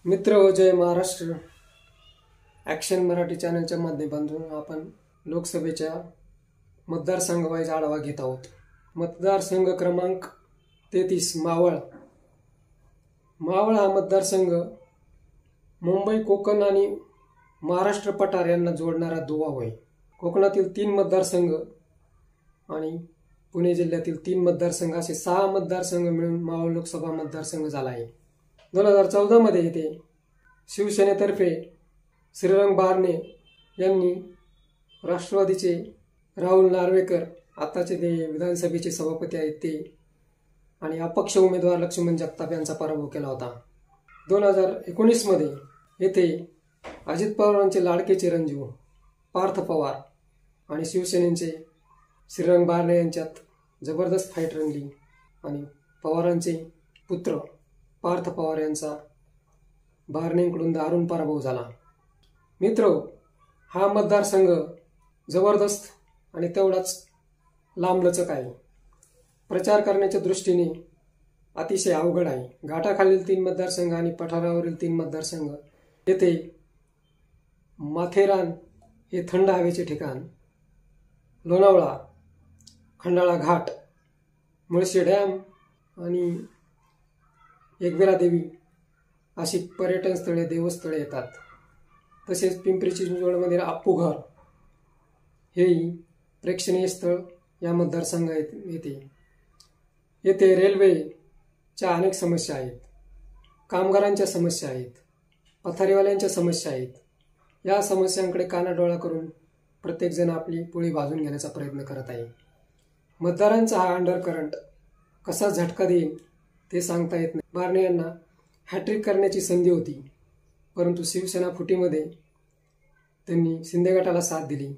मित्र हो, जय महाराष्ट्र. ॲक्शन मराठी चॅनलच्या माध्यमातून आपण लोकसभेच्या मतदारसंघ वाईज आढावा घेत आहोत. मतदारसंघ क्रमांक 33 मावळ. मावळ हा मतदारसंघ मुंबई, कोकण आणि महाराष्ट्र पठार यांना जोडणारा दुवा होय. कोकणातील 3 मतदारसंघ आणि पुणे जिल्ह्यातील 3 मतदारसंघ असे 6 मतदारसंघ मिळून मावळ लोकसभा मतदारसंघ झाला आहे. 2014 मध्ये येथे शिवसेनेतर्फे श्रीरंग बारणे यांनी राष्ट्रवादीचे राहुल नार्वेकर, आताचे ते विधानसभेचे सभापती आहेत ते, आणि अपक्ष उमेदवार लक्ष्मण जगताप यांचा पराभव केला होता. 2019 मध्ये येथे अजित पवारांचे लाडके चिरंजीव पार्थ पवार आणि शिवसेनेचे श्रीरंग बारणे यांच्यात जबरदस्त फाईट रंगली आणि पवारांचे पुत्र पार्थ पवार यांचा बारणेंकडून दारुण पराभव झाला. मित्र, हा मतदारसंघ जबरदस्त आणि तेवढाच लांबलचक आहे. प्रचार करण्याच्या दृष्टीने अतिशय अवघड आहे. घाटाखालील 3 मतदारसंघ आणि पठारावरील 3 मतदारसंघ. येथे माथेरान हे थंड हवेचे ठिकाण, लोणावळा, खंडाळा घाट, मुळशी डॅम आणि एकविरा देवी अशी पर्यटन स्थळे, देवस्थळे येतात. तसेच पिंपरी चिंचवडमध्ये अप्पूघर हेही प्रेक्षणीय स्थळ या मतदारसंघात येते. येथे रेल्वेच्या अनेक समस्या आहेत, कामगारांच्या समस्या आहेत, पथारीवाल्यांच्या समस्या आहेत. या समस्यांकडे कानाडोळा करून प्रत्येकजण आपली पोळी भाजून घेण्याचा प्रयत्न करत आहे. मतदारांचा हा अंडरकरंट कसा झटका देईल ते सांगता येत नाही. बारणे यांना हॅट्रिक करण्याची संधी होती, परंतु शिवसेना फुटीमध्ये त्यांनी शिंदे गटाला साथ दिली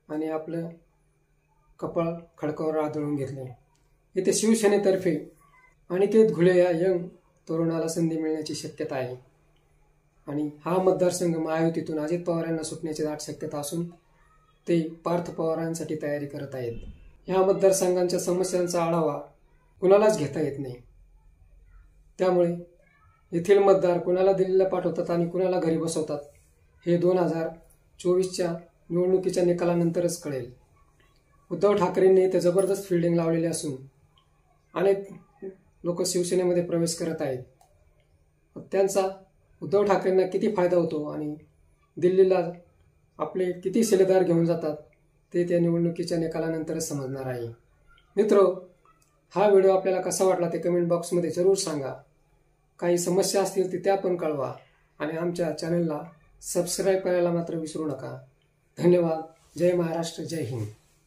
आणि आपलं कपाळ खडकावर आदळून घेतले. येथे शिवसेनेतर्फे अनिकेत घुले या यंग तरुणाला संधी मिळण्याची शक्यता आहे आणि हा मतदारसंघ महायुतीतून अजित पवार यांना सुटण्याची दाट शक्यता असून ते पार्थ पवारांसाठी तयारी करत आहेत. ह्या मतदारसंघांच्या समस्यांचा आढावा कुणालाच घेता येत नाही. त्यामुळे येथील मतदार कुणाला दिल्लीला पाठवतात आणि कुणाला घरी बसवतात हे 2024च्या निवडणुकीच्या निकालानंतरच कळेल. उद्धव ठाकरेंनी इथे जबरदस्त फिल्डिंग लावलेली असून अनेक लोक शिवसेनेमध्ये प्रवेश करत आहेत. त्यांचा उद्धव ठाकरेंना किती फायदा होतो आणि दिल्लीला आपले किती शिलेदार घेऊन जातात ते त्या निवडणुकीच्या निकालानंतरच समजणार आहे. मित्र, हा व्हिडिओ आपल्याला कसा वाटला ते कमेंट बॉक्समध्ये जरूर सांगा. काही समस्या असतील तर त्या पण कळवा आणि आमच्या चॅनलला सबस्क्राईब करायला मात्र विसरू नका. धन्यवाद. जय महाराष्ट्र, जय हिंद.